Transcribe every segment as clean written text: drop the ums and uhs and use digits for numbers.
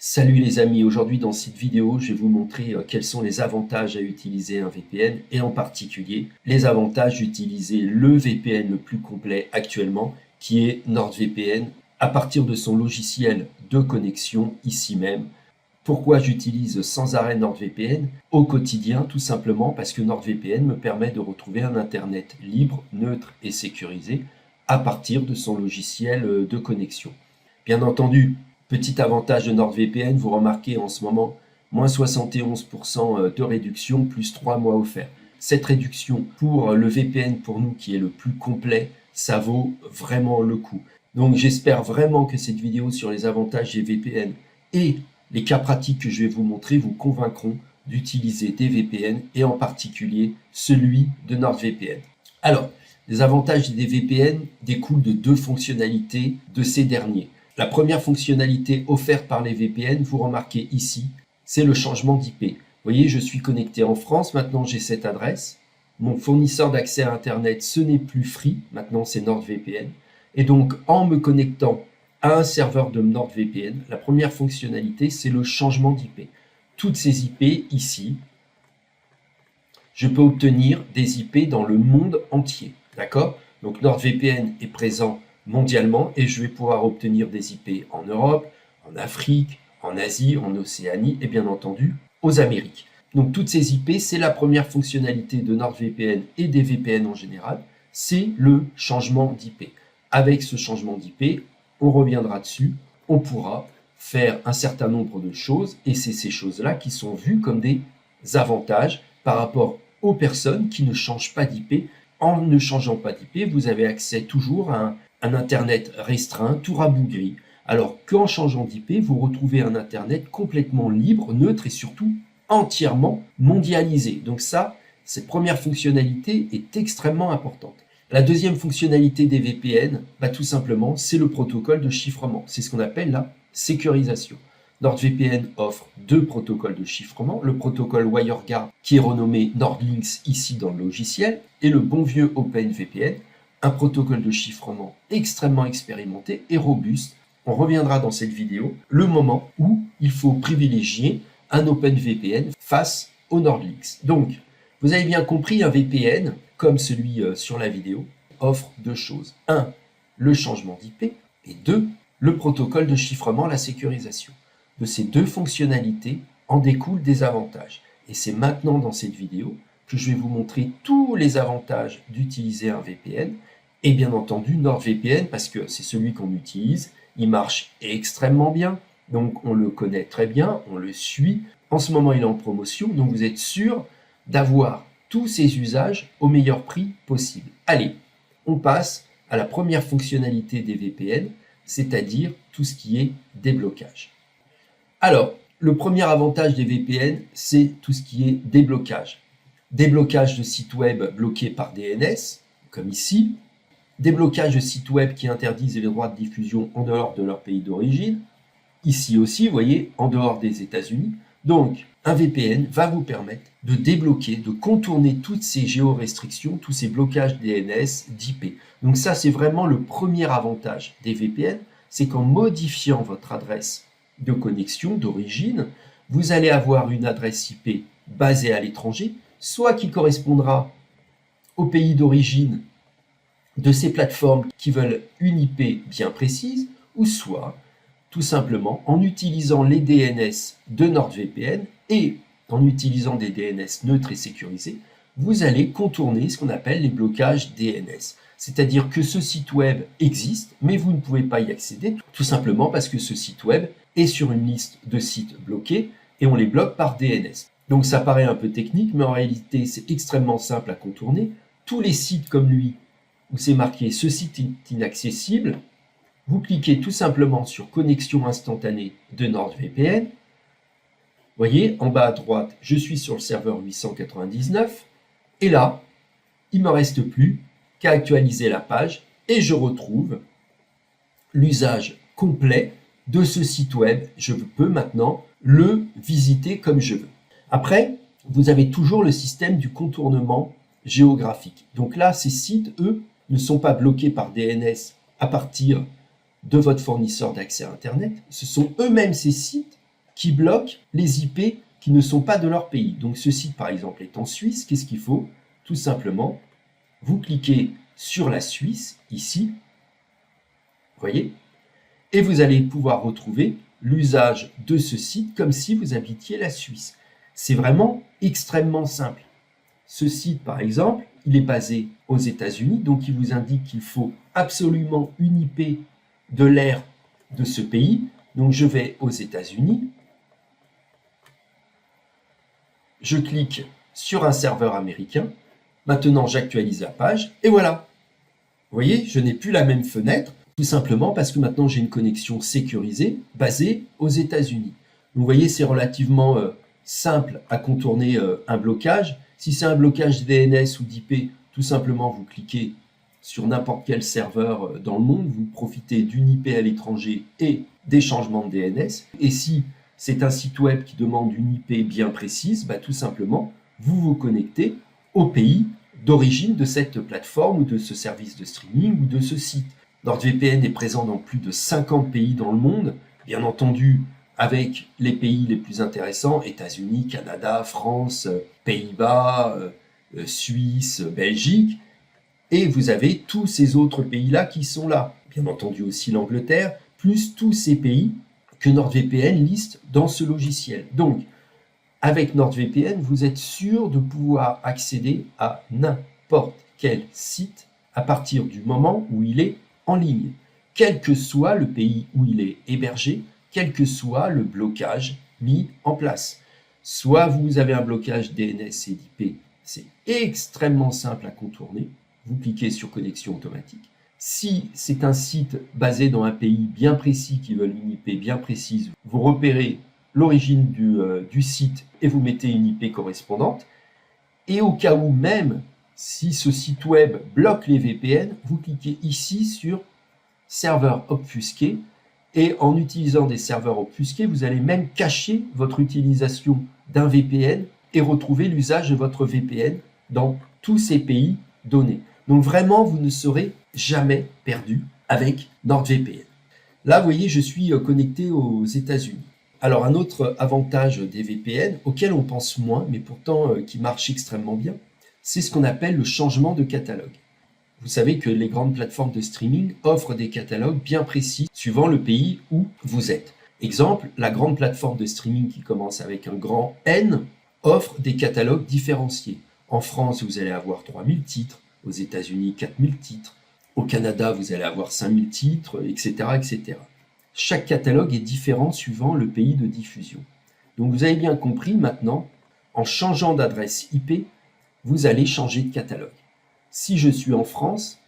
Salut les amis, aujourd'hui dans cette vidéo, je vais vous montrer quels sont les avantages à utiliser un VPN et en particulier les avantages d'utiliser le VPN le plus complet actuellement qui est NordVPN à partir de son logiciel de connexion ici même. Pourquoi j'utilise sans arrêt NordVPN au quotidien? Tout simplement parce que NordVPN me permet de retrouver un internet libre, neutre et sécurisé à partir de son logiciel de connexion. Bien entendu, petit avantage de NordVPN, vous remarquez en ce moment, moins 71% de réduction, plus 3 mois offerts. Cette réduction pour le VPN, pour nous qui est le plus complet, ça vaut vraiment le coup. Donc j'espère vraiment que cette vidéo sur les avantages des VPN et les cas pratiques que je vais vous montrer vous convaincront d'utiliser des VPN et en particulier celui de NordVPN. Alors, les avantages des VPN découlent de deux fonctionnalités de ces derniers. La première fonctionnalité offerte par les VPN, vous remarquez ici, c'est le changement d'IP. Vous voyez, je suis connecté en France, maintenant j'ai cette adresse. Mon fournisseur d'accès à Internet, ce n'est plus Free, maintenant c'est NordVPN. Et donc, en me connectant à un serveur de NordVPN, la première fonctionnalité, c'est le changement d'IP. Toutes ces IP ici, je peux obtenir des IP dans le monde entier. D'accord? Donc NordVPN est présent mondialement et je vais pouvoir obtenir des IP en Europe, en Afrique, en Asie, en Océanie et bien entendu aux Amériques. Donc toutes ces IP, c'est la première fonctionnalité de NordVPN et des VPN en général, c'est le changement d'IP. Avec ce changement d'IP, on reviendra dessus, on pourra faire un certain nombre de choses et c'est ces choses-là qui sont vues comme des avantages par rapport aux personnes qui ne changent pas d'IP. En ne changeant pas d'IP, vous avez accès toujours à un Internet restreint, tout rabougri. Alors qu'en changeant d'IP, vous retrouvez un Internet complètement libre, neutre et surtout entièrement mondialisé. Donc ça, cette première fonctionnalité est extrêmement importante. La deuxième fonctionnalité des VPN, tout simplement, c'est le protocole de chiffrement. C'est ce qu'on appelle la sécurisation. NordVPN offre deux protocoles de chiffrement, le protocole WireGuard qui est renommé NordLynx ici dans le logiciel et le bon vieux OpenVPN, un protocole de chiffrement extrêmement expérimenté et robuste. On reviendra dans cette vidéo le moment où il faut privilégier un OpenVPN face au NordLynx. Donc, vous avez bien compris, un VPN, comme celui sur la vidéo, offre deux choses. 1. Le changement d'IP et 2. Le protocole de chiffrement, la sécurisation. De ces deux fonctionnalités en découlent des avantages. Et c'est maintenant dans cette vidéo que je vais vous montrer tous les avantages d'utiliser un VPN et bien entendu NordVPN parce que c'est celui qu'on utilise. Il marche extrêmement bien, donc on le connaît très bien, on le suit. En ce moment, il est en promotion, donc vous êtes sûr d'avoir tous ces usages au meilleur prix possible. Allez, on passe à la première fonctionnalité des VPN, c'est-à-dire tout ce qui est déblocage. Alors, le premier avantage des VPN, c'est tout ce qui est déblocage. Déblocage de sites web bloqués par DNS, comme ici. Déblocage de sites web qui interdisent les droits de diffusion en dehors de leur pays d'origine. Ici aussi, vous voyez, en dehors des États-Unis. Donc, un VPN va vous permettre de débloquer, de contourner toutes ces géorestrictions, tous ces blocages DNS, d'IP. Donc ça, c'est vraiment le premier avantage des VPN, c'est qu'en modifiant votre adresse de connexion d'origine, vous allez avoir une adresse IP basée à l'étranger, soit qui correspondra au pays d'origine de ces plateformes qui veulent une IP bien précise, ou soit tout simplement en utilisant les DNS de NordVPN et en utilisant des DNS neutres et sécurisés, vous allez contourner ce qu'on appelle les blocages DNS. C'est-à-dire que ce site web existe, mais vous ne pouvez pas y accéder, tout simplement parce que ce site web est sur une liste de sites bloqués et on les bloque par DNS. Donc ça paraît un peu technique, mais en réalité c'est extrêmement simple à contourner. Tous les sites comme lui, où c'est marqué « ce site est inaccessible », vous cliquez tout simplement sur « Connexion instantanée de NordVPN ». Vous voyez, en bas à droite, je suis sur le serveur 899. Et là, il ne me reste plus qu'à actualiser la page et je retrouve l'usage complet de ce site web. Je peux maintenant le visiter comme je veux. Après, vous avez toujours le système du contournement géographique. Donc là, ces sites, eux, ne sont pas bloqués par DNS à partir de votre fournisseur d'accès à Internet. Ce sont eux-mêmes ces sites qui bloquent les IP qui ne sont pas de leur pays. Donc ce site par exemple est en Suisse, qu'est-ce qu'il faut? Tout simplement, vous cliquez sur la Suisse, ici, vous voyez, et vous allez pouvoir retrouver l'usage de ce site comme si vous habitiez la Suisse. C'est vraiment extrêmement simple. Ce site, par exemple, il est basé aux États-Unis, donc il vous indique qu'il faut absolument une IP de l'aire de ce pays. Donc je vais aux États-Unis, je clique sur un serveur américain, maintenant j'actualise la page, et voilà. Vous voyez, je n'ai plus la même fenêtre, tout simplement parce que maintenant j'ai une connexion sécurisée basée aux États-Unis. Vous voyez, c'est relativement simple à contourner un blocage. Si c'est un blocage DNS ou d'IP, tout simplement vous cliquez sur n'importe quel serveur dans le monde, vous profitez d'une IP à l'étranger et des changements de DNS. Et si c'est un site web qui demande une IP bien précise, tout simplement vous vous connectez au pays d'origine de cette plateforme ou de ce service de streaming ou de ce site. NordVPN est présent dans plus de 50 pays dans le monde, bien entendu avec les pays les plus intéressants, États-Unis, Canada, France, Pays-Bas, Suisse, Belgique, et vous avez tous ces autres pays-là qui sont là. Bien entendu aussi l'Angleterre, plus tous ces pays que NordVPN liste dans ce logiciel. Donc, avec NordVPN, vous êtes sûr de pouvoir accéder à n'importe quel site à partir du moment où il est en ligne, quel que soit le pays où il est hébergé, quel que soit le blocage mis en place. Soit vous avez un blocage DNS et d'IP, c'est extrêmement simple à contourner, vous cliquez sur connexion automatique. Si c'est un site basé dans un pays bien précis qui veut une IP bien précise, vous repérez l'origine du site et vous mettez une IP correspondante. Et au cas où même, si ce site web bloque les VPN, vous cliquez ici sur serveur obfusqué et en utilisant des serveurs obfusqués, vous allez même cacher votre utilisation d'un VPN et retrouver l'usage de votre VPN dans tous ces pays donnés. Donc vraiment, vous ne serez jamais perdu avec NordVPN. Là, vous voyez, je suis connecté aux États-Unis. Alors, un autre avantage des VPN, auquel on pense moins, mais pourtant qui marche extrêmement bien, c'est ce qu'on appelle le changement de catalogue. Vous savez que les grandes plateformes de streaming offrent des catalogues bien précis suivant le pays où vous êtes. Exemple, la grande plateforme de streaming qui commence avec un grand N offre des catalogues différenciés. En France, vous allez avoir 3000 titres, aux États-Unis 4000 titres, au Canada, vous allez avoir 5000 titres, etc., etc. Chaque catalogue est différent suivant le pays de diffusion. Donc vous avez bien compris maintenant, en changeant d'adresse IP, vous allez changer de catalogue. Si je suis en France,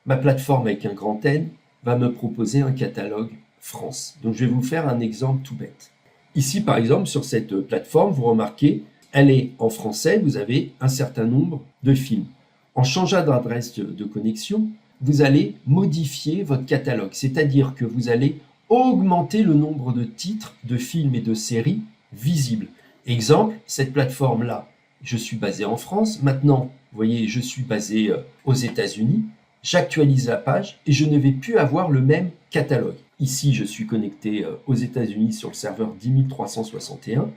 ma plateforme avec un grand N va me proposer un catalogue France. Donc je vais vous faire un exemple tout bête. Ici par exemple sur cette plateforme, vous remarquez, elle est en français, vous avez un certain nombre de films. En changeant d'adresse de connexion, vous allez modifier votre catalogue, c'est-à-dire que vous allez augmenter le nombre de titres, de films et de séries visibles. Exemple, cette plateforme-là, je suis basé en France. Maintenant, vous voyez, je suis basé aux États-Unis. J'actualise la page et je ne vais plus avoir le même catalogue. Ici, je suis connecté aux États-Unis sur le serveur 10361.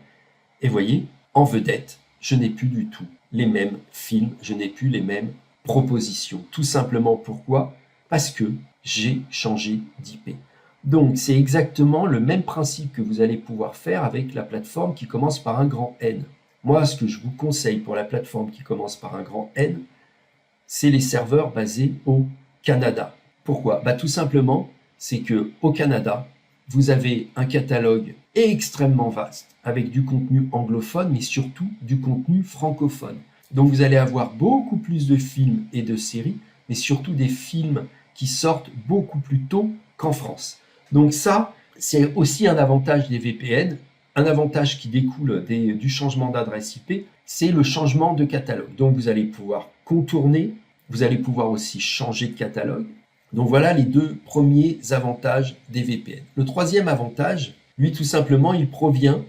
Et vous voyez, en vedette, je n'ai plus du tout les mêmes films, je n'ai plus les mêmes propositions. Tout simplement pourquoi? Parce que j'ai changé d'IP. Donc, c'est exactement le même principe que vous allez pouvoir faire avec la plateforme qui commence par un grand N. Moi, ce que je vous conseille pour la plateforme qui commence par un grand N, c'est les serveurs basés au Canada. Pourquoi? Tout simplement, c'est qu'au Canada, vous avez un catalogue extrêmement vaste, avec du contenu anglophone, mais surtout du contenu francophone. Donc vous allez avoir beaucoup plus de films et de séries, mais surtout des films qui sortent beaucoup plus tôt qu'en France. Donc ça, c'est aussi un avantage des VPN, un avantage qui découle du changement d'adresse IP, c'est le changement de catalogue. Donc vous allez pouvoir contourner, vous allez pouvoir aussi changer de catalogue. Donc voilà les deux premiers avantages des VPN. Le troisième avantage, lui tout simplement, il provient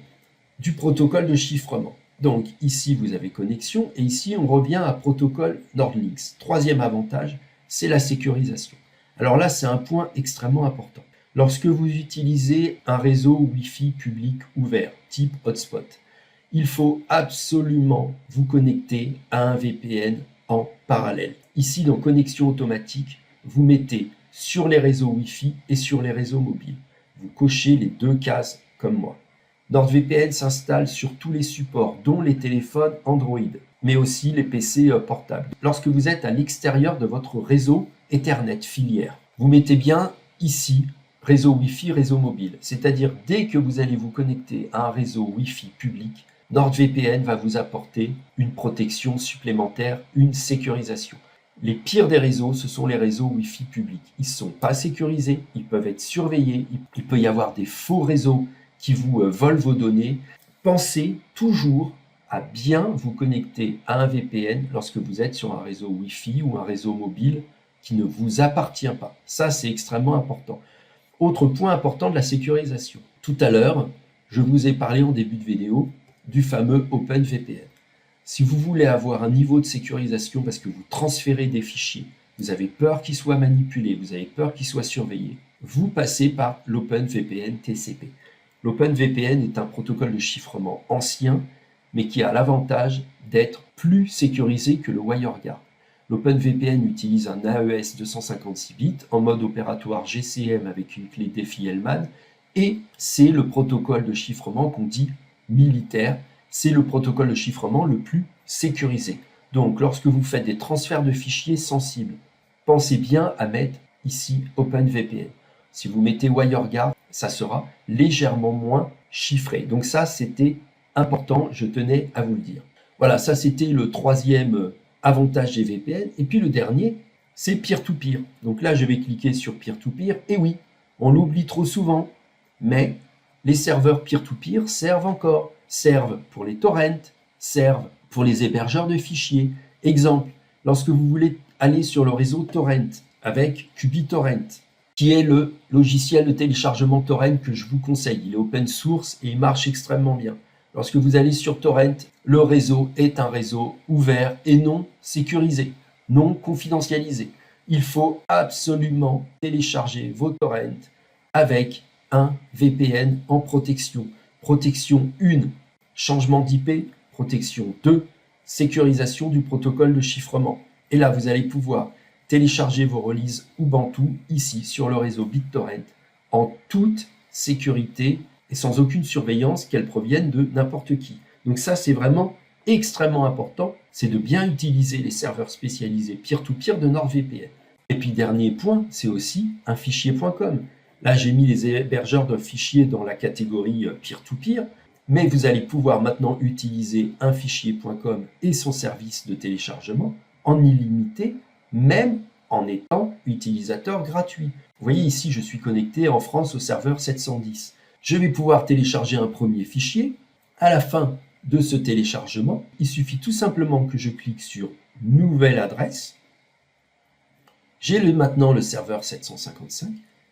du protocole de chiffrement. Donc ici vous avez connexion et ici on revient à protocole NordLynx. Troisième avantage, c'est la sécurisation. Alors là c'est un point extrêmement important. Lorsque vous utilisez un réseau Wi-Fi public ouvert, type hotspot, il faut absolument vous connecter à un VPN en parallèle. Ici, dans connexion automatique, vous mettez sur les réseaux Wi-Fi et sur les réseaux mobiles. Vous cochez les deux cases comme moi. NordVPN s'installe sur tous les supports, dont les téléphones Android, mais aussi les PC portables. Lorsque vous êtes à l'extérieur de votre réseau Ethernet filière, vous mettez bien ici réseau Wi-Fi, réseau mobile. C'est-à-dire dès que vous allez vous connecter à un réseau Wi-Fi public, NordVPN va vous apporter une protection supplémentaire, une sécurisation. Les pires des réseaux, ce sont les réseaux Wi-Fi publics. Ils ne sont pas sécurisés, ils peuvent être surveillés, il peut y avoir des faux réseaux qui vous volent vos données. Pensez toujours à bien vous connecter à un VPN lorsque vous êtes sur un réseau Wi-Fi ou un réseau mobile qui ne vous appartient pas. Ça, c'est extrêmement important. Autre point important de la sécurisation. Tout à l'heure, je vous ai parlé en début de vidéo du fameux OpenVPN. Si vous voulez avoir un niveau de sécurisation parce que vous transférez des fichiers, vous avez peur qu'ils soient manipulés, vous avez peur qu'ils soient surveillés, vous passez par l'OpenVPN TCP. L'OpenVPN est un protocole de chiffrement ancien, mais qui a l'avantage d'être plus sécurisé que le WireGuard. L'OpenVPN utilise un AES 256 bits en mode opératoire GCM avec une clé Diffie-Hellman, et c'est le protocole de chiffrement qu'on dit militaire. C'est le protocole de chiffrement le plus sécurisé. Donc, lorsque vous faites des transferts de fichiers sensibles, pensez bien à mettre ici OpenVPN. Si vous mettez WireGuard, ça sera légèrement moins chiffré. Donc ça, c'était important, je tenais à vous le dire. Voilà, ça c'était le troisième avantage des VPN. Et puis le dernier, c'est peer-to-peer. Donc là, je vais cliquer sur peer-to-peer. Et oui, on l'oublie trop souvent, mais les serveurs peer-to-peer servent encore. Servent pour les torrents, servent pour les hébergeurs de fichiers. Exemple, lorsque vous voulez aller sur le réseau torrent avec QBTorrent, qui est le logiciel de téléchargement torrent que je vous conseille. Il est open source et il marche extrêmement bien. Lorsque vous allez sur torrent, le réseau est un réseau ouvert et non sécurisé, non confidentialisé. Il faut absolument télécharger vos torrents avec un VPN en protection. Protection 1, changement d'IP. Protection 2, sécurisation du protocole de chiffrement. Et là, vous allez pouvoir télécharger vos releases Ubuntu ici sur le réseau BitTorrent en toute sécurité et sans aucune surveillance qu'elles proviennent de n'importe qui. Donc ça, c'est vraiment extrêmement important, c'est de bien utiliser les serveurs spécialisés peer-to-peer de NordVPN. Et puis dernier point, c'est aussi un fichier.com. Là, j'ai mis les hébergeurs de fichiers dans la catégorie peer-to-peer, mais vous allez pouvoir maintenant utiliser un fichier.com et son service de téléchargement en illimité, même en étant utilisateur gratuit. Vous voyez ici, je suis connecté en France au serveur 710. Je vais pouvoir télécharger un premier fichier. À la fin de ce téléchargement, il suffit tout simplement que je clique sur « Nouvelle adresse ». J'ai maintenant le serveur 755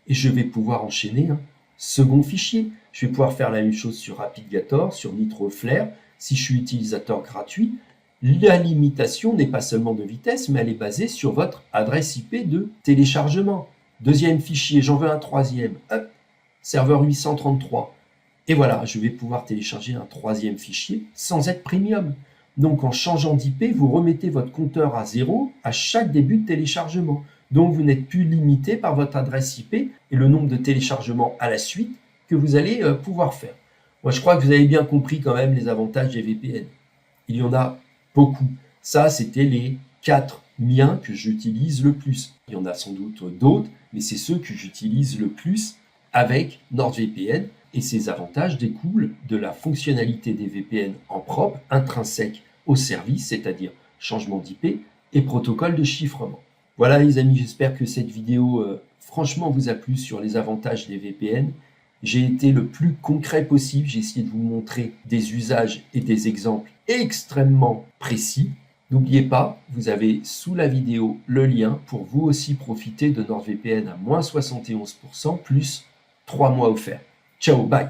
et je vais pouvoir enchaîner un second fichier. Je vais pouvoir faire la même chose sur RapidGator, sur NitroFlair, si je suis utilisateur gratuit. La limitation n'est pas seulement de vitesse, mais elle est basée sur votre adresse IP de téléchargement. Deuxième fichier, j'en veux un troisième. Hop, serveur 833. Et voilà, je vais pouvoir télécharger un troisième fichier sans être premium. Donc en changeant d'IP, vous remettez votre compteur à 0 à chaque début de téléchargement. Donc vous n'êtes plus limité par votre adresse IP et le nombre de téléchargements à la suite que vous allez pouvoir faire. Moi, je crois que vous avez bien compris quand même les avantages des VPN. Il y en a beaucoup. Ça, c'était les 4 miens que j'utilise le plus. Il y en a sans doute d'autres, mais c'est ceux que j'utilise le plus avec NordVPN. Et ces avantages découlent de la fonctionnalité des VPN en propre, intrinsèque au service, c'est-à-dire changement d'IP et protocole de chiffrement. Voilà les amis, j'espère que cette vidéo franchement vous a plu sur les avantages des VPN. J'ai été le plus concret possible, j'ai essayé de vous montrer des usages et des exemples extrêmement précis. N'oubliez pas, vous avez sous la vidéo le lien pour vous aussi profiter de NordVPN à moins 71% plus 3 mois offerts. Ciao, bye!